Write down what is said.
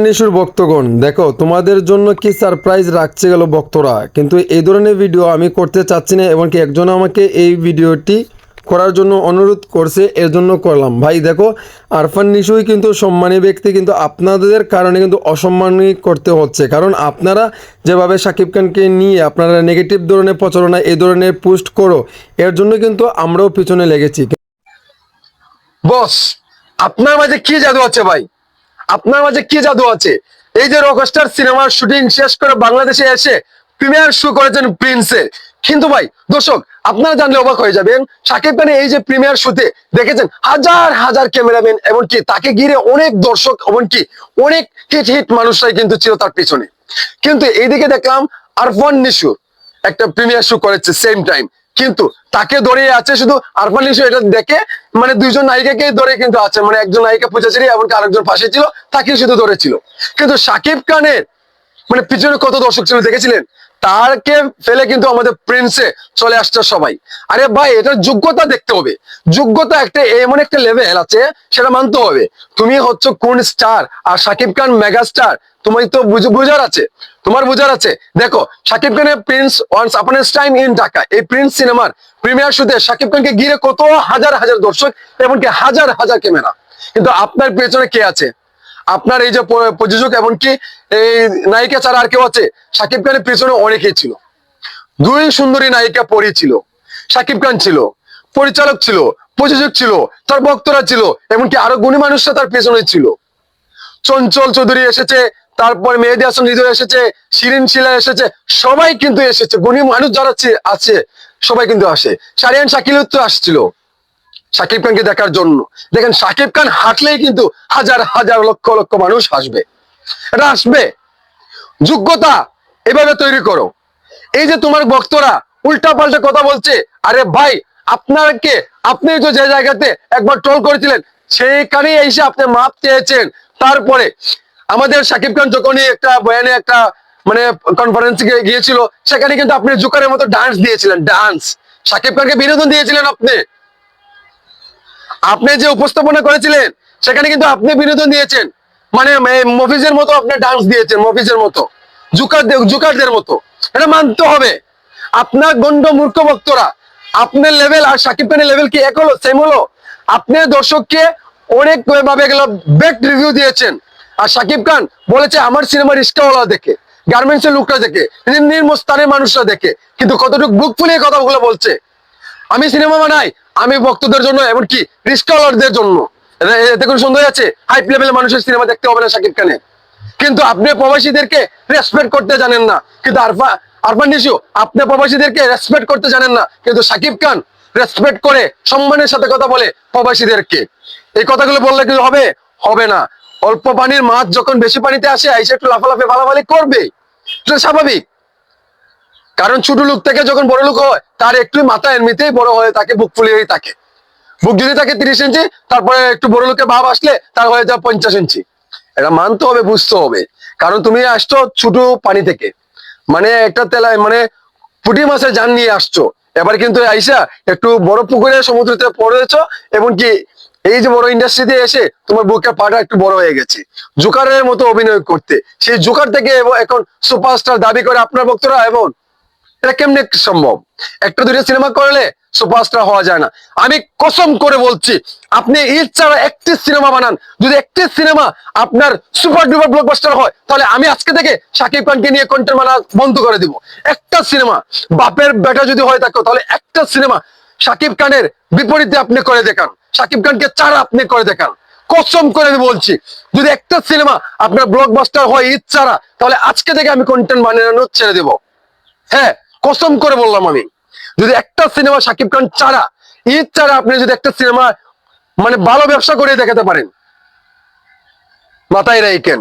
নিশুর ভক্তগণ দেখো তোমাদের জন্য কি সারপ্রাইজ রাখছে গেল ভক্তরা, কিন্তু এই ধরনের ভিডিও আমি করতে চাচ্ছি না এবং কি একজন আমাকে এই ভিডিওটি করার জন্য অনুরোধ করছে, এর জন্য করলাম। ভাই দেখো, আরফান নিশুই কিন্তু সম্মানী ব্যক্তি, কিন্তু আপনাদের কারণে কিন্তু অসম্মানী করতে হচ্ছে। কারণ আপনারা যেভাবে শাকিব খানকে নিয়ে আপনারা নেগেটিভ ধরনের প্রচারণা এই ধরনের পোস্ট করো, এর জন্য কিন্তু আমরাও পিছনে লেগেছি। বস, আপনার মাঝে কি জাদু আছে ভাই? আপনার মাঝে কি জাদু আছে? এই যে রকস্টার সিনেমার শুটিং শেষ করে বাংলাদেশে এসে প্রিমিয়ার শো করেছেন প্রিন্সে। কিন্তু ভাই দর্শক, আপনারা জানলে অবাক হয়ে যাবেন, শাকিব খানের এই যে প্রিমিয়ার শোতে দেখেছেন হাজার হাজার ক্যামেরাম্যান, এমনকি তাকে ঘিরে অনেক দর্শক, এমনকি অনেক হিট হিট মানুষরাই কিন্তু ছিল তার পিছনে। কিন্তু এইদিকে দেখলাম আরফান নিশু একটা প্রিমিয়ার শো করেছে সেম টাইম, কিন্তু তাকে ধরে আছে শুধু আরফান নিশু। এটা দেখে মানে দুইজন নায়িকাকে ধরে কিন্তু আছে, মানে একজন নায়িকা পূজাচেরি এমনকি আরেকজন পাশে ছিল, তাকে শুধু ধরেছিল। কিন্তু শাকিব খানের মানে পিছনে কত দর্শক ছিল দেখেছিলেন? তারকে ফেলে কিন্তু আমাদের প্রিন্সে চলে আসছে সবাই। আরে ভাই, এটার যোগ্যতা দেখতে হবে। যোগ্যতা একটা এমন একটা লেভেল আছে, সেটা মানতে হবে। তুমি হচ্ছে কোন স্টার, আর শাকিব খান মেগা স্টার, তোমায় তো বুঝার আছে, তোমার বুঝার আছে। দেখো, শাকিব খানের Prince once upon A time in Dhaka, এই প্রিন্স সিনেমার প্রিমিয়ার শোতে শাকিব খানকে ঘিরে কত হাজার হাজার দর্শক, এমনকি হাজার হাজার ক্যামেরা। কিন্তু আপনার পেছনে কে আছে? আপনার এই যে প্রযোজক এমনকি এই নায়িকা ছাড়া আর কেউ আছে? শাকিব খানের পেছনে অনেকেই ছিল। দুই সুন্দরী নায়িকা পরি ছিল, শাকিব খান ছিল, পরিচালক ছিল, প্রযোজক ছিল, তার ভক্তরা ছিল, এমনকি আরো গুণী মানুষরা তার পেছনে ছিল। চঞ্চল চৌধুরী এসেছে, তারপর মেহেদী হাসান হৃদয় এসেছে, শিরিন শিলা এসেছে, সবাই কিন্তু এসেছে। গুণী মানুষ যারা আছে সবাই কিন্তু আসে। শারিয়ান শাকিল তো আসছিল শাকিব খানকে দেখার জন্য। দেখেন, শাকিব খান হাঁটলেই কিন্তু হাজার হাজার লক্ষ লক্ষ মানুষ আসবে, এটা আসবে। যোগ্যতা এভাবে তৈরি করো। এই যে তোমার ভক্তরা উল্টা পাল্টা কথা বলছে, আরে ভাই, আপনাকে আপনি তো যে জায়গাতে একবার ট্রল করেছিলেন সেইখানে এসে আপনি মাপ চেয়েছেন। তারপরে আমাদের শাকিব খান যখনই একটা বয়ানে একটা মানে কনফারেন্সে গিয়েছিল, সেখানে কিন্তু আপনি জোকারের মতো ডান্স দিয়েছিলেন, ডান্স। শাকিব খানকে বিনোদন দিয়েছিলেন আপনি। আপনি যে উপস্থাপনা করেছিলেন সেখানে কিন্তু আপনি বিনোদন দিয়েছেন, মানে মফিজের মতো আপনি ডান্স দিয়েছেন, মফিজের মতো, জুকারদের মতো। এটা মানতে হবে। আপনার গন্ড মূর্খ ভক্তরা, আপনার লেভেল আর শাকিব খানের লেভেল কি এক হলো, সেম হলো? আপনি দর্শককে অনেক ভাবে গেল বেড রিভিউ দিয়েছেন, আর শাকিব খান বলেছে আমার সিনেমা রিস্কাওয়ালা দেখে, গার্মেন্টসের লোকরা দেখে, নিম্ন স্থানের মানুষরা দেখে, কিন্তু কতটুকু বুক ফুলিয়ে কথাগুলো বলছে। আমি সিনেমা বানাই আমি ভক্তদের জন্য, এমনকি রিস্কাওয়ালারদের জন্য। এতে কোনো সন্দেহ আছে? হাই লেভেলের মানুষের সিনেমা দেখতে হবে না শাকিব খানের? কিন্তু আপনি প্রবাসীদেরকে রেসপেক্ট করতে জানেন না। কিন্তু আরফান নিশু, আপনি প্রবাসীদেরকে রেসপেক্ট করতে জানেন না, কিন্তু শাকিব খান রেসপেক্ট করে সম্মানের সাথে কথা বলে প্রবাসীদেরকে। এই কথাগুলো বললে কিন্তু হবে? হবে না। অল্প পানির মাছ যখন বেশি পানিতে আসে, আইসে একটু লাফালাফি ফালাফালি করবে, এটা স্বাভাবিক। কারণ ছোট লোক থেকে যখন বড় লোক হয়, তার একটু মাথা এমনিতেই বড় হয়, তাকে বুক ফুলিয়েই থাকে। বুক যদি থাকে 30 ইঞ্চি, তারপরে একটু বড় লোকের ভাব আসলে তার হয়ে যায় 50 ইঞ্চি। এটা মানতে হবে, বুঝতে হবে। কারণ তুমি আসছো ছোট পানি থেকে, মানে একটা তেলায় মানে পুঁটি মাছের জান নিয়ে আসছো। এবার কিন্তু আইসা একটু বড় পুকুরে সমুদ্রতে পড়েছো, এমনকি এই যে বড় ইন্ডাস্ট্রিতে এসে তোমার বুকের পাটা একটু বড় হয়ে গেছে জোকারের মতো অভিনয় করতে। সেই জোকার থেকে এখন সুপারস্টার দাবি করে আপনার ভক্তরা। এবং এটা কেমনে সম্ভব? একটা দুইটা সিনেমা করলে সুপারস্টার হওয়া যায় না। আমি কসম করে বলছি, আপনি ঈদ ছাড়া একটি সিনেমা বানান, যদি একটি সিনেমা আপনার সুপার ডুপার ব্লকবাস্টার হয়, তাহলে আমি আজকে থেকে শাকিব খানকে নিয়ে কন্টেন্ট বানা বন্ধ করে দিব। একটা সিনেমা বাপের বেটা যদি হয় থাকে, তাহলে একটা সিনেমা শাকিব খানের বিপরীতে আপনি করে দেখান, শাকিব খানকে ছাড়া আপনি করে দেখান। কসম করে আমি বলছি, যদি একটা সিনেমা আপনার ব্লকবাস্টার হয় ঈদ ছাড়া, তাহলে আজকে থেকে আমি কন্টেন্ট বানানো ছেড়ে দেবো। হ্যাঁ, কসম করে বললাম আমি, যদি একটা সিনেমা শাকিব খান ছাড়া, ঈদ ছাড়া আপনি যদি একটা সিনেমা মানে ভালো ব্যবসা করে দেখাতে পারেন, মাথায় রাখেন।